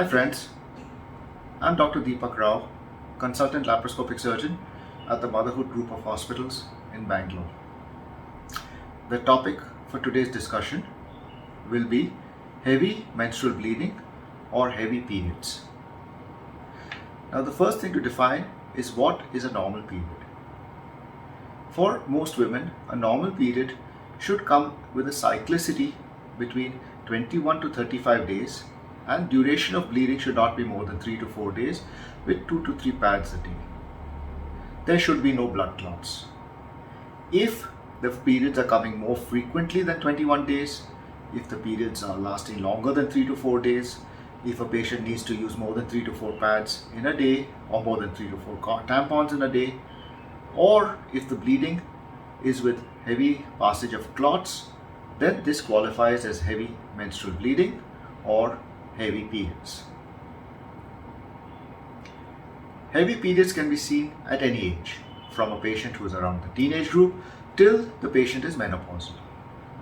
Hi friends, I'm Dr. Deepak Rao, consultant laparoscopic surgeon at the Motherhood Group of Hospitals in Bangalore. The topic for today's discussion will be heavy menstrual bleeding or heavy periods. Now the first thing to define is what is a normal period. For most women, a normal period should come with a cyclicity between 21 to 35 days and duration of bleeding should not be more than 3 to 4 days with 2 to 3 pads a day. There should be no blood clots. If the periods are coming more frequently than 21 days, if the periods are lasting longer than 3 to 4 days, if a patient needs to use more than 3 to 4 pads in a day or more than 3 to 4 tampons in a day, or if the bleeding is with heavy passage of clots, then this qualifies as heavy menstrual bleeding or heavy periods. Heavy periods can be seen at any age, from a patient who is around the teenage group till the patient is menopausal.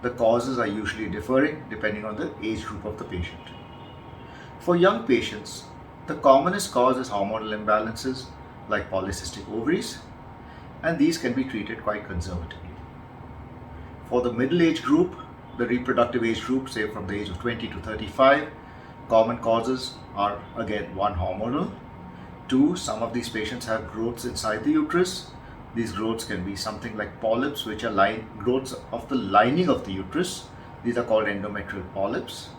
The causes are usually differing depending on the age group of the patient. For young patients, the commonest cause is hormonal imbalances like polycystic ovaries, and these can be treated quite conservatively. For the middle age group, the reproductive age group, say from the age of 20 to 35, common causes are again one, hormonal. Two, some of these patients have growths inside the uterus. These growths can be something like polyps, which are growths of the lining of the uterus. These are called endometrial polyps.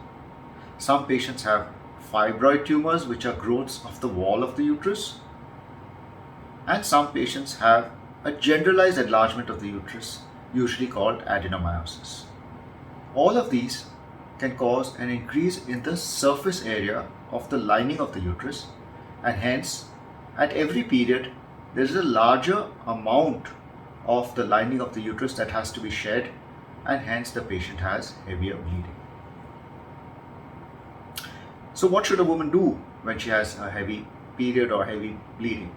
Some patients have fibroid tumors, which are growths of the wall of the uterus. And some patients have a generalized enlargement of the uterus, usually called adenomyosis. All of these can cause an increase in the surface area of the lining of the uterus, and hence at every period there is a larger amount of the lining of the uterus that has to be shed, and hence the patient has heavier bleeding. So what should a woman do when she has a heavy period or heavy bleeding?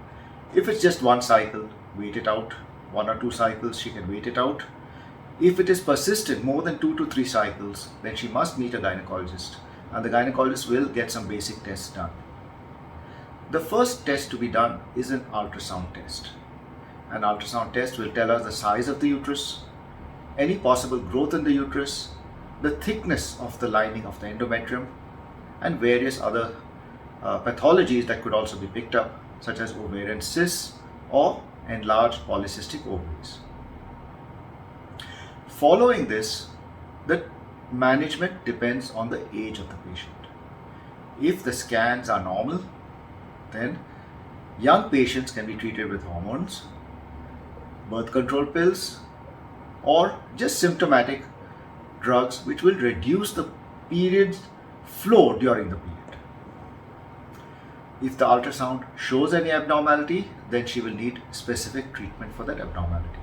If it's just one cycle, wait it out. 1 or 2 cycles, she can wait it out. If it is persistent, more than 2 to 3 cycles, then she must meet a gynecologist, and the gynecologist will get some basic tests done. The first test to be done is an ultrasound test. An ultrasound test will tell us the size of the uterus, any possible growth in the uterus, the thickness of the lining of the endometrium, and various other pathologies that could also be picked up, such as ovarian cysts or enlarged polycystic ovaries. Following this, the management depends on the age of the patient. If the scans are normal, then young patients can be treated with hormones, birth control pills, or just symptomatic drugs which will reduce the period flow during the period. If the ultrasound shows any abnormality, then she will need specific treatment for that abnormality.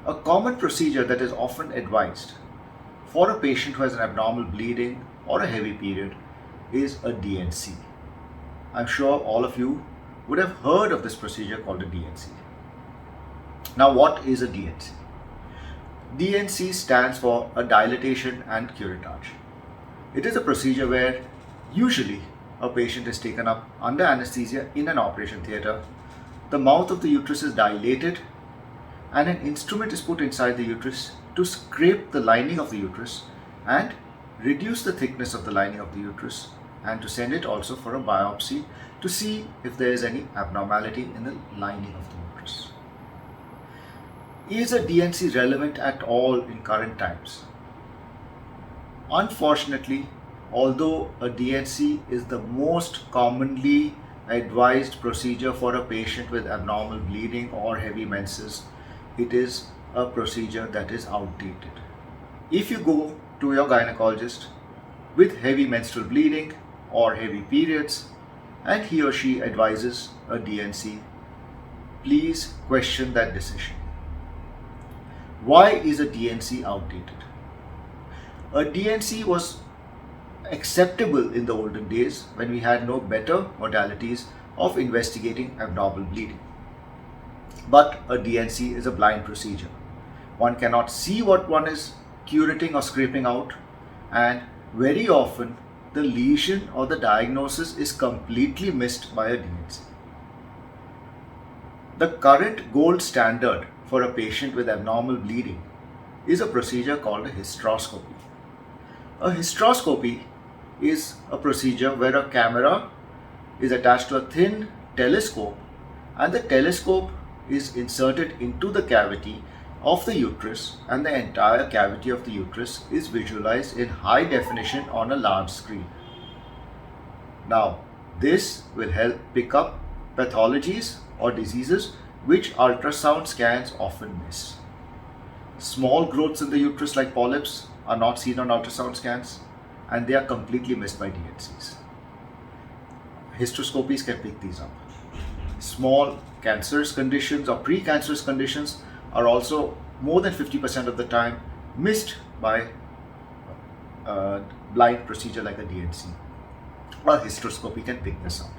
A common procedure that is often advised for a patient who has an abnormal bleeding or a heavy period is a D&C. I'm sure all of you would have heard of this procedure called a D&C. Now, what is a D&C? D&C stands for a dilatation and curettage. It is a procedure where usually a patient is taken up under anesthesia in an operation theatre. The mouth of the uterus is dilated, and an instrument is put inside the uterus to scrape the lining of the uterus and reduce the thickness of the lining of the uterus, and to send it also for a biopsy to see if there is any abnormality in the lining of the uterus. Is a D&C relevant at all in current times? Unfortunately, although a D&C is the most commonly advised procedure for a patient with abnormal bleeding or heavy menses, it is a procedure that is outdated. If you go to your gynecologist with heavy menstrual bleeding or heavy periods and he or she advises a D&C, please question that decision. Why is a D&C outdated? A D&C was acceptable in the olden days when we had no better modalities of investigating abnormal bleeding. But a D&C is a blind procedure. One cannot see what one is curating or scraping out, and very often the lesion or the diagnosis is completely missed by a DNC. The current gold standard for a patient with abnormal bleeding is a procedure called a hysteroscopy. A hysteroscopy is a procedure where a camera is attached to a thin telescope, and the telescope is inserted into the cavity of the uterus, and the entire cavity of the uterus is visualized in high definition on a large screen. Now, this will help pick up pathologies or diseases which ultrasound scans often miss. Small growths in the uterus like polyps are not seen on ultrasound scans, and they are completely missed by DNCs. Hysteroscopies can pick these up. Small cancerous conditions or precancerous conditions are also more than 50% of the time missed by a blind procedure like a DNC. A hysteroscopy can pick this up.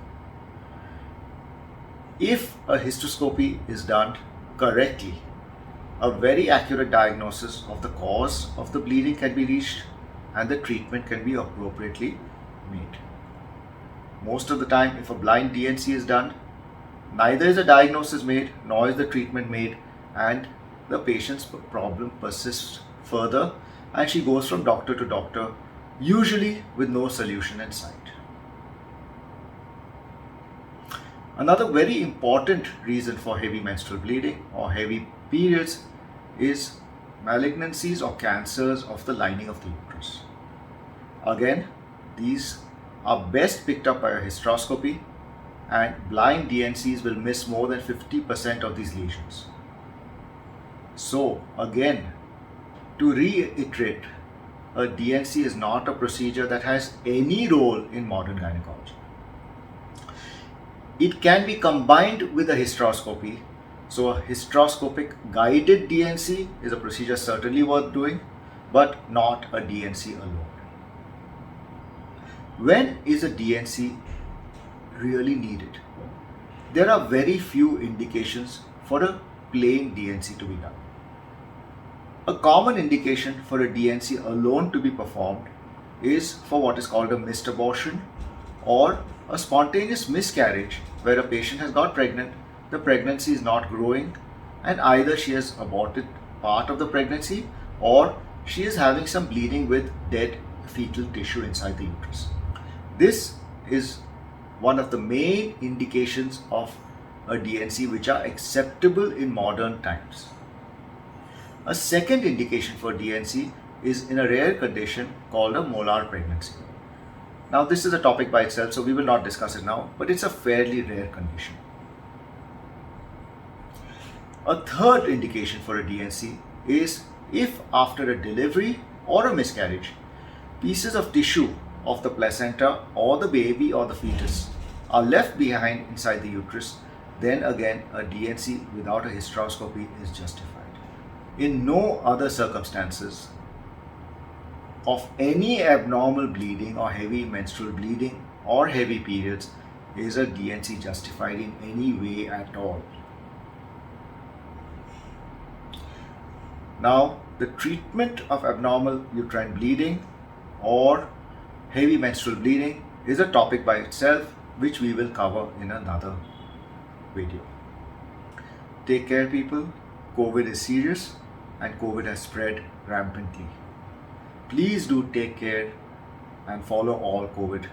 If a hysteroscopy is done correctly, a very accurate diagnosis of the cause of the bleeding can be reached, and the treatment can be appropriately made. Most of the time, if a blind DNC is done, neither is a diagnosis made nor is the treatment made, and the patient's problem persists further, and she goes from doctor to doctor, usually with no solution in sight. Another very important reason for heavy menstrual bleeding or heavy periods is malignancies or cancers of the lining of the uterus. Again, these are best picked up by a hysteroscopy, and blind DNCs will miss more than 50% of these lesions. So again, to reiterate, a DNC is not a procedure that has any role in modern gynecology. It can be combined with a hysteroscopy. So a hysteroscopic guided DNC is a procedure certainly worth doing, but not a DNC alone. When is a DNC really needed? There are very few indications for a plain DNC to be done. A common indication for a DNC alone to be performed is for what is called a missed abortion or a spontaneous miscarriage, where a patient has got pregnant, the pregnancy is not growing, and either she has aborted part of the pregnancy or she is having some bleeding with dead fetal tissue inside the uterus. This is one of the main indications of a DNC which are acceptable in modern times. A second indication for DNC is in a rare condition called a molar pregnancy. Now, this is a topic by itself, so we will not discuss it now, but it's a fairly rare condition. A third indication for a DNC is if after a delivery or a miscarriage, pieces of tissue of the placenta or the baby or the fetus are left behind inside the uterus, then again a DNC without a hysteroscopy is justified. In no other circumstances of any abnormal bleeding or heavy menstrual bleeding or heavy periods is a DNC justified in any way at all. Now, the treatment of abnormal uterine bleeding or heavy menstrual bleeding is a topic by itself, which we will cover in another video. Take care, people. COVID is serious and COVID has spread rampantly. Please do take care and follow all COVID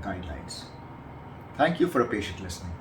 guidelines. Thank you for a patient listening.